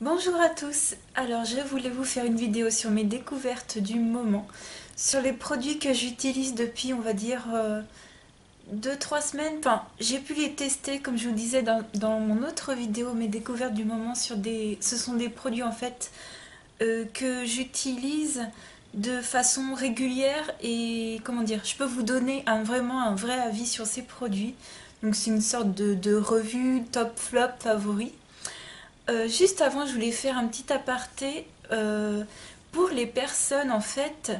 Bonjour à tous, alors je voulais vous faire une vidéo sur mes découvertes du moment, sur les produits que j'utilise depuis on va dire 2-3 semaines. Enfin, j'ai pu les tester comme je vous disais dans mon autre vidéo, mes découvertes du moment sur des... Ce sont des produits en fait que j'utilise de façon régulière et comment dire, je peux vous donner vraiment un vrai avis sur ces produits. Donc c'est une sorte de revue top flop favori. Juste avant, je voulais faire un petit aparté pour les personnes en fait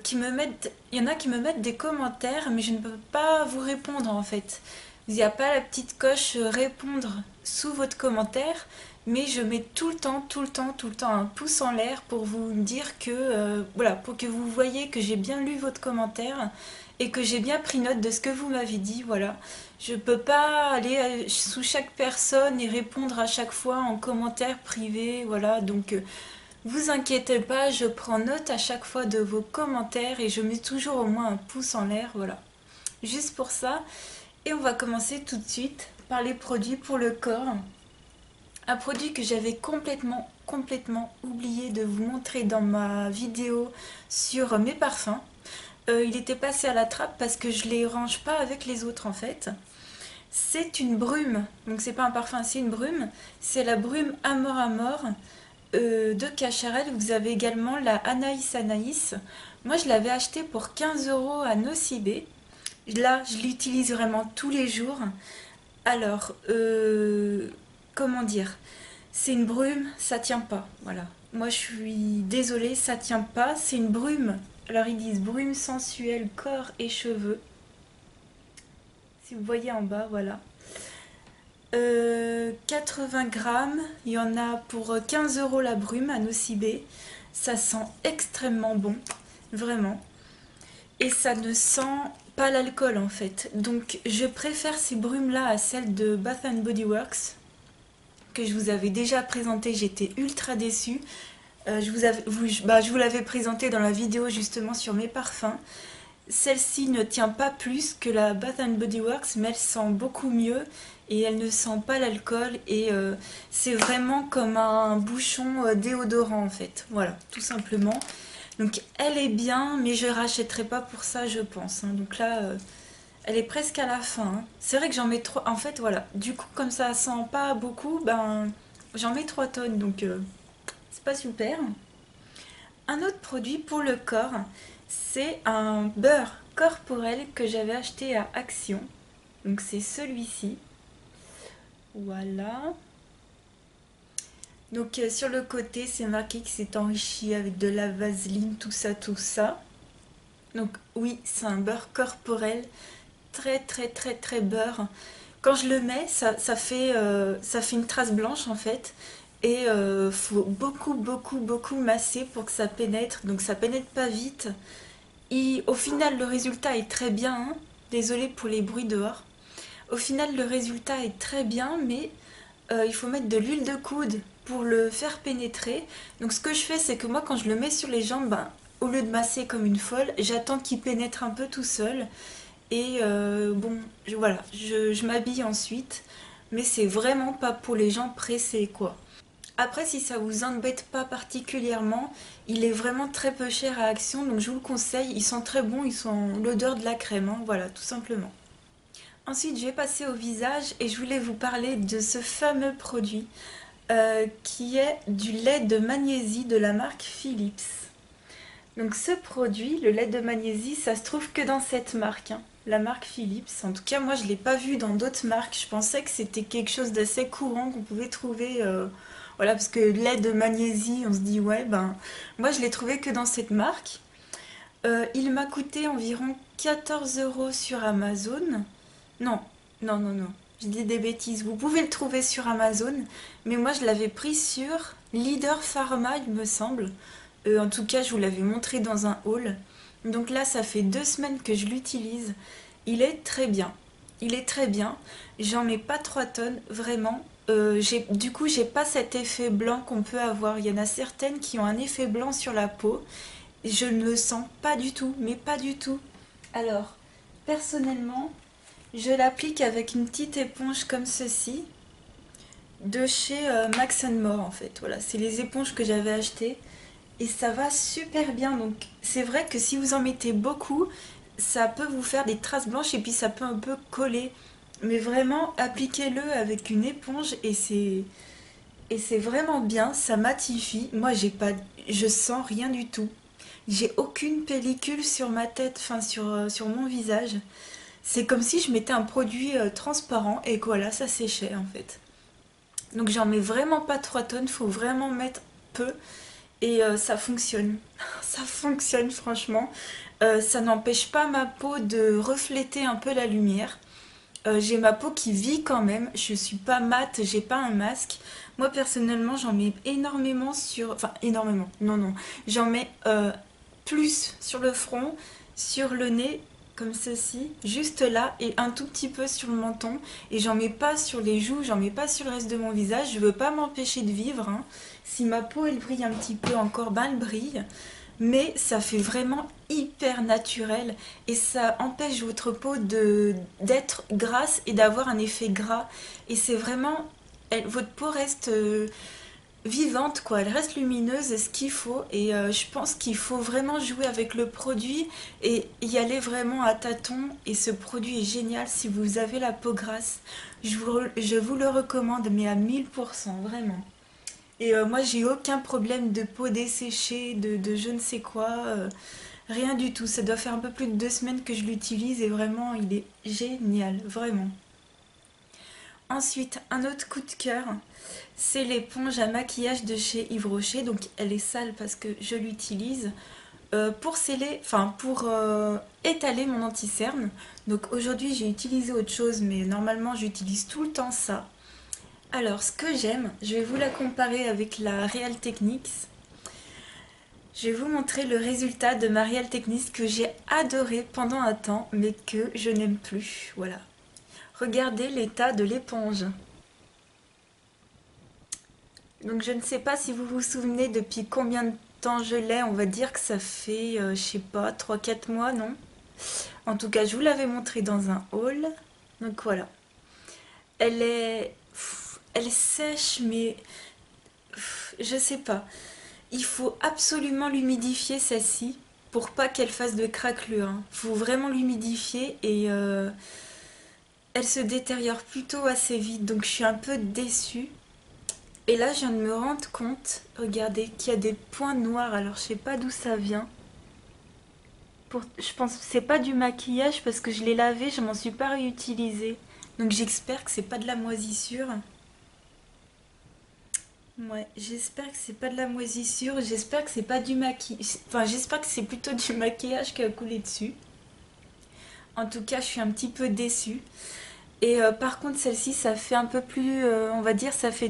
qui me mettent. Il y en a qui me mettent des commentaires, mais je ne peux pas vous répondre en fait. Il n'y a pas la petite coche répondre sous votre commentaire, mais je mets tout le temps, tout le temps, tout le temps un pouce en l'air pour vous dire que voilà, pour que vous voyez que j'ai bien lu votre commentaire et que j'ai bien pris note de ce que vous m'avez dit. Voilà, je peux pas aller sous chaque personne et répondre à chaque fois en commentaire privé. Voilà, donc vous inquiétez pas, je prends note à chaque fois de vos commentaires et je mets toujours au moins un pouce en l'air. Voilà, juste pour ça. Et on va commencer tout de suite par les produits pour le corps. Un produit que j'avais complètement oublié de vous montrer dans ma vidéo sur mes parfums. Il était passé à la trappe parce que je les range pas avec les autres en fait. C'est une brume, donc c'est pas un parfum, c'est une brume. C'est la brume Amor Amor de Cacharel. Vous avez également la Anaïs Anaïs. Moi je l'avais acheté pour 15 € à Nocibé. Là je l'utilise vraiment tous les jours. Alors, comment dire, c'est une brume, ça tient pas. Voilà. Moi, je suis désolée, ça tient pas. C'est une brume. Alors, ils disent brume sensuelle, corps et cheveux. Si vous voyez en bas, voilà. 80 grammes. Il y en a pour 15 € la brume à Nocibé. Ça sent extrêmement bon. Vraiment. Et ça ne sent pas l'alcool en fait. Donc, je préfère ces brumes-là à celles de Bath Body Works, que je vous avais déjà présenté, j'étais ultra déçue. Je vous l'avais présenté dans la vidéo justement sur mes parfums. Celle-ci ne tient pas plus que la Bath Body Works, mais elle sent beaucoup mieux et elle ne sent pas l'alcool et c'est vraiment comme un bouchon déodorant en fait. Voilà, tout simplement. Donc elle est bien, mais je rachèterai pas pour ça, je pense, hein. Donc là, elle est presque à la fin, hein. C'est vrai que j'en mets 3. En fait, voilà. Du coup, comme ça sent pas beaucoup, ben j'en mets 3 tonnes. Donc c'est pas super. Un autre produit pour le corps, c'est un beurre corporel que j'avais acheté à Action. Donc c'est celui-ci. Voilà. Donc sur le côté, c'est marqué que c'est enrichi avec de la vaseline, tout ça, tout ça. Donc oui, c'est un beurre corporel très beurre. Quand je le mets, ça fait une trace blanche en fait. Et faut beaucoup masser pour que ça pénètre. Donc ça pénètre pas vite. Et au final, le résultat est très bien, hein. Désolée pour les bruits dehors. Au final, le résultat est très bien, mais il faut mettre de l'huile de coude pour le faire pénétrer. Donc ce que je fais, c'est que moi, quand je le mets sur les jambes, ben, au lieu de masser comme une folle, j'attends qu'il pénètre un peu tout seul. Et bon, voilà, je m'habille ensuite, mais c'est vraiment pas pour les gens pressés, quoi. Après, si ça vous embête pas particulièrement, il est vraiment très peu cher à Action, donc je vous le conseille. Ils sont très bons, ils sont l'odeur de la crème, hein, voilà, tout simplement. Ensuite, je vais passer au visage et je voulais vous parler de ce fameux produit qui est du lait de magnésie de la marque Philips. Donc ce produit, le lait de magnésie, ça se trouve que dans cette marque, hein, la marque Philips. En tout cas, moi, je ne l'ai pas vu dans d'autres marques. Je pensais que c'était quelque chose d'assez courant qu'on pouvait trouver. Voilà, parce que lait de magnésie, on se dit, ouais, ben, moi, je l'ai trouvé que dans cette marque. Il m'a coûté environ 14 € sur Amazon. Non, non. Je dis des bêtises. Vous pouvez le trouver sur Amazon, mais moi, je l'avais pris sur Leader Pharma, il me semble. En tout cas, je vous l'avais montré dans un haul. Donc là, ça fait 2 semaines que je l'utilise. Il est très bien. Il est très bien. J'en mets pas 3 tonnes, vraiment. Du coup, j'ai pas cet effet blanc qu'on peut avoir. Il y en a certaines qui ont un effet blanc sur la peau. Je ne le sens pas du tout, mais pas du tout. Alors, personnellement, je l'applique avec une petite éponge comme ceci. de chez Max More en fait. Voilà, c'est les éponges que j'avais achetées et ça va super bien. Donc c'est vrai que si vous en mettez beaucoup, ça peut vous faire des traces blanches et puis ça peut un peu coller. Mais vraiment, appliquez-le avec une éponge et c'est vraiment bien, ça matifie. Moi, je sens rien du tout. J'ai aucune pellicule sur ma tête, enfin sur mon visage. C'est comme si je mettais un produit transparent et que voilà, ça séchait en fait. Donc j'en mets vraiment pas 3 tonnes, faut vraiment mettre peu et ça fonctionne. Ça fonctionne franchement. Ça n'empêche pas ma peau de refléter un peu la lumière. J'ai ma peau qui vit quand même, je suis pas mate, j'ai pas un masque. Moi personnellement j'en mets énormément sur... Enfin énormément, non non. J'en mets plus sur le front, sur le nez, comme ceci, juste là, et un tout petit peu sur le menton. Et j'en mets pas sur les joues, j'en mets pas sur le reste de mon visage. Je veux pas m'empêcher de vivre, hein. Si ma peau elle brille un petit peu encore, ben elle brille. Mais ça fait vraiment hyper naturel et ça empêche votre peau d'être grasse et d'avoir un effet gras. Et c'est vraiment... votre peau reste vivante, quoi. Elle reste lumineuse, ce qu'il faut. Et je pense qu'il faut vraiment jouer avec le produit et y aller vraiment à tâtons. Et ce produit est génial si vous avez la peau grasse. Je vous le recommande, mais à 1000%, vraiment. Et moi, j'ai eu aucun problème de peau desséchée, de je ne sais quoi. Rien du tout. Ça doit faire un peu plus de 2 semaines que je l'utilise et vraiment, il est génial, vraiment. Ensuite, un autre coup de cœur, c'est l'éponge à maquillage de chez Yves Rocher. Donc, elle est sale parce que je l'utilise pour sceller, enfin pour étaler mon anti-cerne. Donc aujourd'hui, j'ai utilisé autre chose, mais normalement, j'utilise tout le temps ça. Alors, ce que j'aime, je vais vous la comparer avec la Real Techniques. Je vais vous montrer le résultat de ma Real Techniques que j'ai adoré pendant un temps, mais que je n'aime plus. Voilà. Regardez l'état de l'éponge. Donc je ne sais pas si vous vous souvenez depuis combien de temps je l'ai. On va dire que ça fait, je sais pas, 3 4 mois, non? En tout cas, je vous l'avais montré dans un haul. Donc voilà. Elle est sèche, mais je sais pas. Il faut absolument l'humidifier celle-ci pour pas qu'elle fasse de craquelure, hein. Faut vraiment l'humidifier et elle se détériore plutôt assez vite, donc je suis un peu déçue. Et là, je viens de me rendre compte, regardez, qu'il y a des points noirs. Alors, je sais pas d'où ça vient. Je pense que c'est pas du maquillage parce que je l'ai lavé, je m'en suis pas réutilisé. Donc, j'espère que c'est pas de la moisissure. Ouais, j'espère que c'est pas de la moisissure, j'espère que c'est pas du maquillage. Enfin, j'espère que c'est plutôt du maquillage qui a coulé dessus. En tout cas, je suis un petit peu déçue. Et par contre, celle-ci, ça fait un peu plus, on va dire, ça fait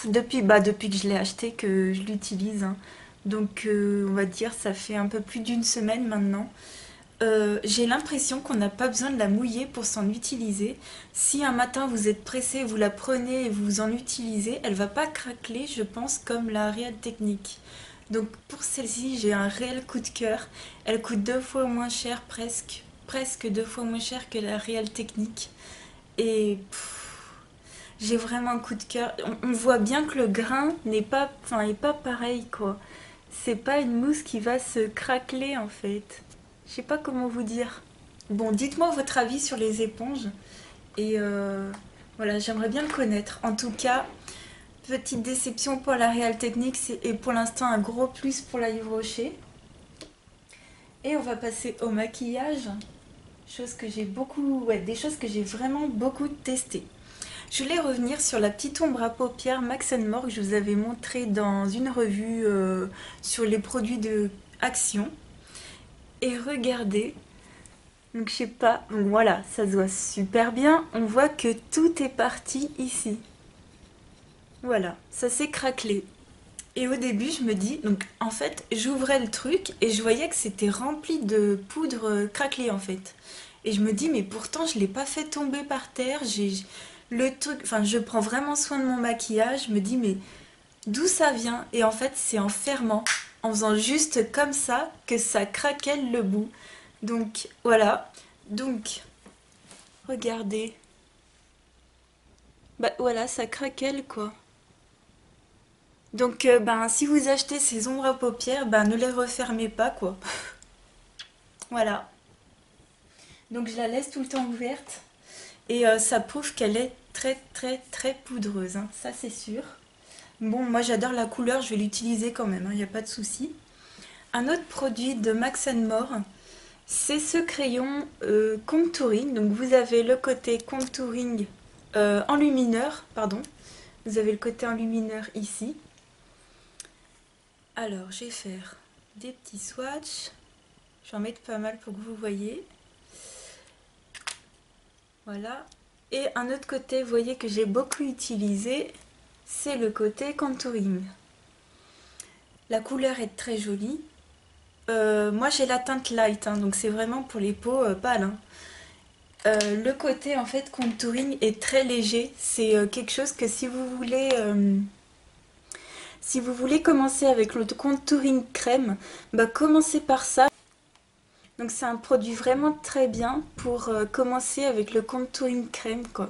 depuis que je l'ai acheté que je l'utilise, hein. Donc, on va dire, ça fait un peu plus d'1 semaine maintenant. J'ai l'impression qu'on n'a pas besoin de la mouiller pour s'en utiliser. Si un matin vous êtes pressé, vous la prenez et vous en utilisez, elle va pas craqueler, je pense, comme la Real Technique. Donc pour celle-ci, j'ai un réel coup de cœur. Elle coûte 2 fois moins cher, presque 2 fois moins cher que la Real Technique. Et j'ai vraiment un coup de cœur. On voit bien que le grain n'est pas, enfin, est pas pareil, quoi. C'est pas une mousse qui va se craqueler en fait. Je sais pas comment vous dire. Bon, dites-moi votre avis sur les éponges. Et voilà, j'aimerais bien le connaître. En tout cas, petite déception pour la Real Techniques et pour l'instant un gros plus pour la Yves Rocher. Et on va passer au maquillage. Chose que j'ai beaucoup, ouais, des choses que j'ai vraiment beaucoup testées. Je voulais revenir sur la petite ombre à paupières Max More que je vous avais montré dans une revue sur les produits de Action. Et regardez, donc je sais pas, donc voilà, ça se voit super bien. On voit que tout est parti ici. Voilà, ça s'est craquelé. Et au début, je me dis, donc en fait, j'ouvrais le truc et je voyais que c'était rempli de poudre craquelée en fait. Et je me dis, mais pourtant, je l'ai pas fait tomber par terre. J'ai le truc, enfin, je prends vraiment soin de mon maquillage. Je me dis, mais d'où ça vient? Et en fait, c'est en fermant, en faisant juste comme ça, que ça craquelle le bout. Donc voilà. Donc, regardez. Bah voilà, ça craquelle quoi. Donc ben si vous achetez ces ombres à paupières, ben ne les refermez pas quoi. Voilà. Donc je la laisse tout le temps ouverte et ça prouve qu'elle est très très très poudreuse, hein. Ça c'est sûr. Bon, moi j'adore la couleur, je vais l'utiliser quand même, il n'y a pas de souci. Un autre produit de Max More, c'est ce crayon contouring. Donc vous avez le côté contouring enlumineur, pardon. Vous avez le côté enlumineur ici. Alors je vais faire des petits swatchs. Je vais en mettre pas mal pour que vous voyez. Voilà. Et un autre côté, vous voyez que j'ai beaucoup utilisé, c'est le côté contouring. La couleur est très jolie. Moi j'ai la teinte light, hein, donc c'est vraiment pour les peaux pâles, hein. Le côté en fait contouring est très léger. C'est quelque chose que si vous voulez commencer avec le contouring crème, bah commencez par ça. Donc c'est un produit vraiment très bien pour commencer avec le contouring crème quoi.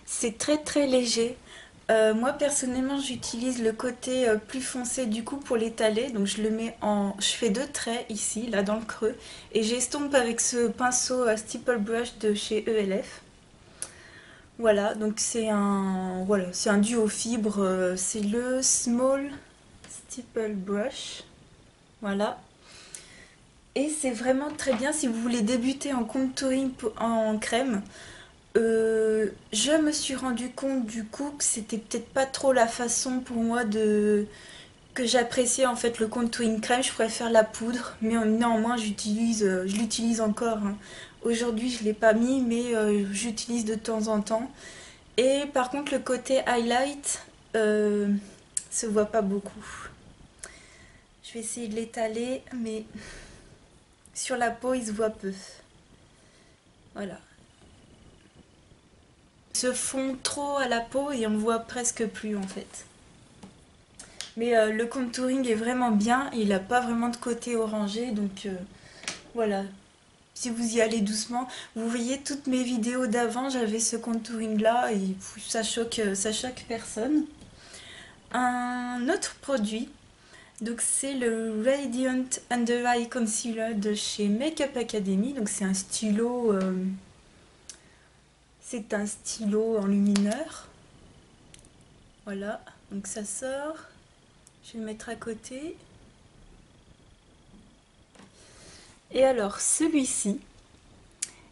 C'est très très léger. Moi personnellement j'utilise le côté plus foncé du coup pour l'étaler. Donc je le mets en... Je fais deux traits ici, là dans le creux. Et j'estompe avec ce pinceau Stipple Brush de chez ELF. Voilà, donc c'est un duo fibre. C'est le Small Stipple Brush. Voilà. Et c'est vraiment très bien si vous voulez débuter en contouring en crème. Je me suis rendu compte du coup que c'était peut-être pas trop la façon pour moi de que j'appréciais en fait le contouring crème. Je préfère la poudre, mais néanmoins je l'utilise encore, hein. Aujourd'hui je l'ai pas mis, mais j'utilise de temps en temps. Et par contre le côté highlight se voit pas beaucoup. Je vais essayer de l'étaler, mais sur la peau il se voit peu. Voilà. Il se fond trop à la peau et on voit presque plus en fait. Mais le contouring est vraiment bien, il n'a pas vraiment de côté orangé, donc voilà. Si vous y allez doucement, vous voyez toutes mes vidéos d'avant, j'avais ce contouring là et ça choque personne. Un autre produit, donc c'est le Radiant Under Eye Concealer de chez Makeup Academy. Donc c'est un stylo enlumineur. Voilà, donc ça sort. Je vais le mettre à côté. Et alors celui-ci,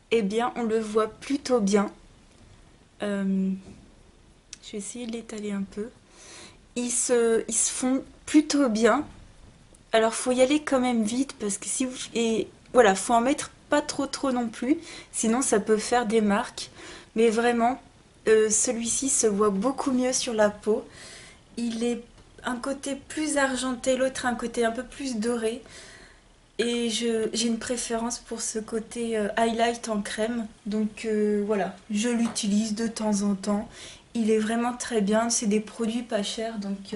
eh bien on le voit plutôt bien. Je vais essayer de l'étaler un peu. Il se fond plutôt bien. Alors faut y aller quand même vite parce que si vous... Et voilà, faut en mettre pas trop non plus. Sinon ça peut faire des marques. Mais vraiment, celui-ci se voit beaucoup mieux sur la peau. Il est un côté plus argenté, l'autre un côté un peu plus doré. Et j'ai une préférence pour ce côté highlight en crème. Donc voilà, je l'utilise de temps en temps. Il est vraiment très bien. C'est des produits pas chers. Donc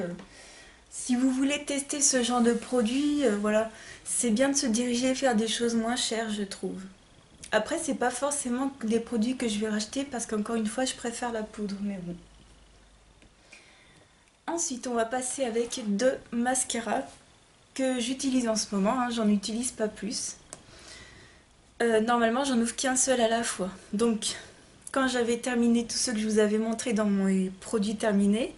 si vous voulez tester ce genre de produit, voilà, c'est bien de se diriger vers des choses moins chères, je trouve. Après, c'est pas forcément des produits que je vais racheter parce qu'encore une fois, je préfère la poudre. Mais bon. Ensuite, on va passer avec deux mascaras que j'utilise en ce moment, hein, j'en utilise pas plus. Normalement, j'en ouvre qu'un seul à la fois. Donc, quand j'avais terminé tout ce que je vous avais montré dans mon produit terminé,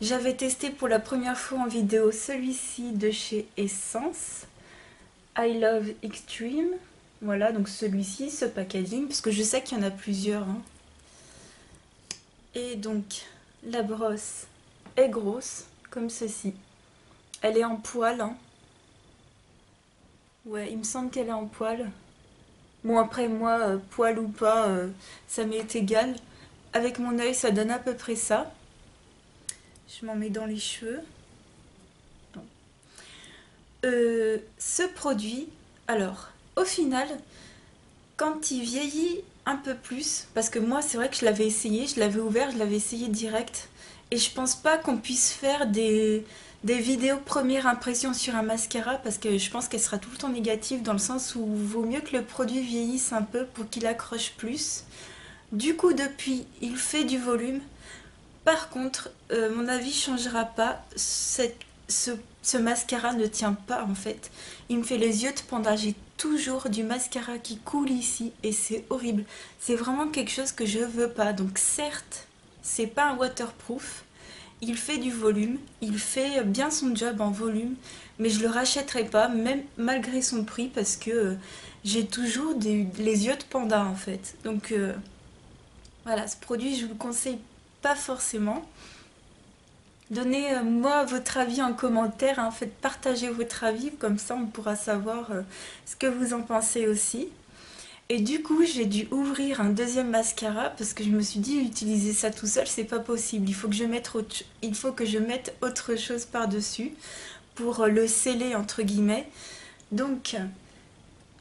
j'avais testé pour la première fois en vidéo celui-ci de chez Essence, I Love Extreme. Voilà, donc celui-ci, ce packaging, parce que je sais qu'il y en a plusieurs, hein. Et donc, la brosse est grosse, comme ceci. Elle est en poil, hein. Ouais, il me semble qu'elle est en poil. Bon, après, moi, poil ou pas, ça m'est égal. Avec mon œil, ça donne à peu près ça. Je m'en mets dans les cheveux. Ce produit, alors, au final, quand il vieillit un peu plus, parce que moi, c'est vrai que je l'avais essayé, je l'avais ouvert, je l'avais essayé direct, et je pense pas qu'on puisse faire des vidéos première impression sur un mascara, parce que je pense qu'elle sera tout le temps négative, dans le sens où il vaut mieux que le produit vieillisse un peu pour qu'il accroche plus. Du coup, depuis, il fait du volume. Par contre, mon avis changera pas. Ce mascara ne tient pas en fait. Il me fait les yeux de panda. J'ai toujours du mascara qui coule ici et c'est horrible. C'est vraiment quelque chose que je veux pas. Donc certes, c'est pas un waterproof. Il fait du volume, il fait bien son job en volume, mais je le rachèterai pas, même malgré son prix, parce que j'ai toujours les yeux de panda en fait. Donc voilà, ce produit, je vous le conseille pas forcément. Donnez-moi votre avis en commentaire, hein, faites partager votre avis, comme ça on pourra savoir ce que vous en pensez aussi. Et du coup, j'ai dû ouvrir un deuxième mascara parce que je me suis dit, utiliser ça tout seul, c'est pas possible. Il faut que je mette autre chose par-dessus pour le sceller, entre guillemets. Donc,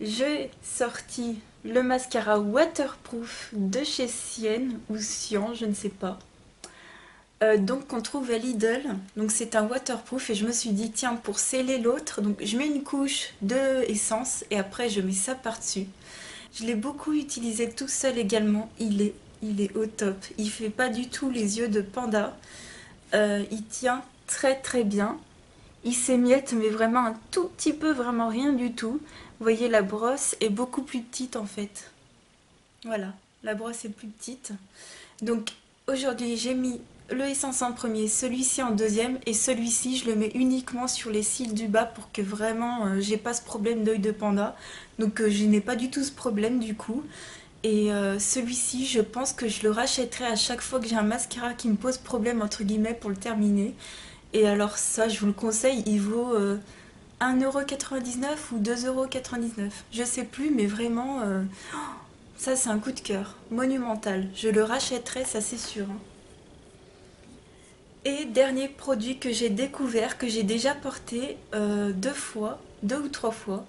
j'ai sorti le mascara waterproof de chez Sienne ou Sian, je ne sais pas. Donc qu'on trouve à Lidl, donc c'est un waterproof et je me suis dit tiens pour sceller l'autre, donc je mets une couche de essence et après je mets ça par-dessus. Je l'ai beaucoup utilisé tout seul également, il est au top, il fait pas du tout les yeux de panda. Il tient très très bien, il s'émiette mais vraiment un tout petit peu, vraiment rien du tout. Vous voyez la brosse est beaucoup plus petite en fait, voilà, la brosse est plus petite. Donc aujourd'hui j'ai mis le essence en premier, celui-ci en deuxième et celui-ci je le mets uniquement sur les cils du bas pour que vraiment j'ai pas ce problème d'œil de panda. Donc je n'ai pas du tout ce problème du coup. Et celui-ci je pense que je le rachèterai à chaque fois que j'ai un mascara qui me pose problème entre guillemets pour le terminer. Et alors ça je vous le conseille, il vaut 1,99 € ou 2,99 €. Je sais plus mais vraiment ça c'est un coup de cœur monumental. Je le rachèterai, ça c'est sûr, hein. Et dernier produit que j'ai découvert, que j'ai déjà porté deux fois, deux ou trois fois.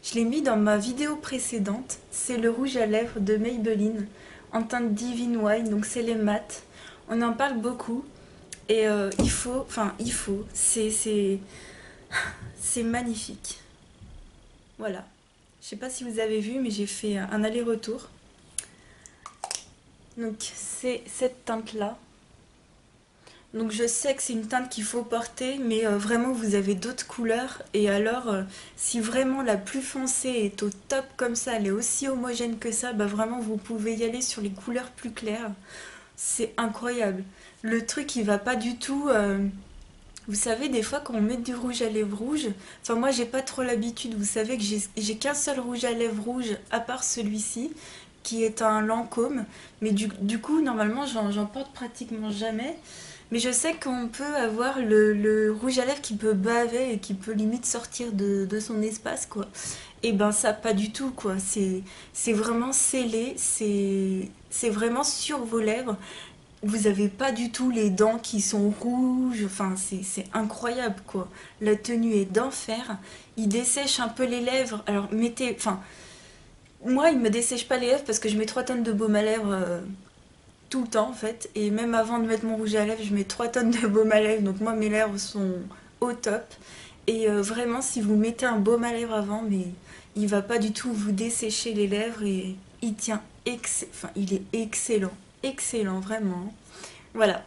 Je l'ai mis dans ma vidéo précédente. C'est le rouge à lèvres de Maybelline en teinte Divine Wine, donc c'est les mat. On en parle beaucoup et c'est magnifique. Voilà. Je sais pas si vous avez vu, mais j'ai fait un aller-retour. Donc c'est cette teinte-là. Donc je sais que c'est une teinte qu'il faut porter, mais vraiment vous avez d'autres couleurs. Et alors, si vraiment la plus foncée est au top comme ça, elle est aussi homogène que ça, bah vraiment vous pouvez y aller sur les couleurs plus claires. C'est incroyable. Le truc il va pas du tout. Vous savez, des fois quand on met du rouge à lèvres rouge, enfin moi j'ai pas trop l'habitude, vous savez que j'ai qu'un seul rouge à lèvres rouge à part celui-ci, qui est un Lancôme. Mais du coup normalement j'en porte pratiquement jamais. Mais je sais qu'on peut avoir le rouge à lèvres qui peut baver et qui peut limite sortir de son espace, quoi. Et ben ça, pas du tout, quoi. C'est vraiment scellé, c'est vraiment sur vos lèvres. Vous avez pas du tout les dents qui sont rouges, enfin c'est incroyable, quoi. La tenue est d'enfer. Il dessèche un peu les lèvres. Alors mettez, enfin, moi il me dessèche pas les lèvres parce que je mets 3 tonnes de baume à lèvres tout le temps en fait. Et même avant de mettre mon rouge à lèvres, je mets 3 tonnes de baume à lèvres. Donc moi mes lèvres sont au top. Et vraiment si vous mettez un baume à lèvres avant, mais il va pas du tout vous dessécher les lèvres et il tient enfin il est excellent. Excellent vraiment. Voilà.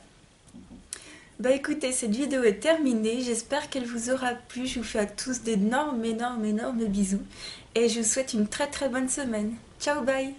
Bah écoutez, cette vidéo est terminée. J'espère qu'elle vous aura plu. Je vous fais à tous d'énormes, énormes, énormes bisous. Et je vous souhaite une très très bonne semaine. Ciao, bye!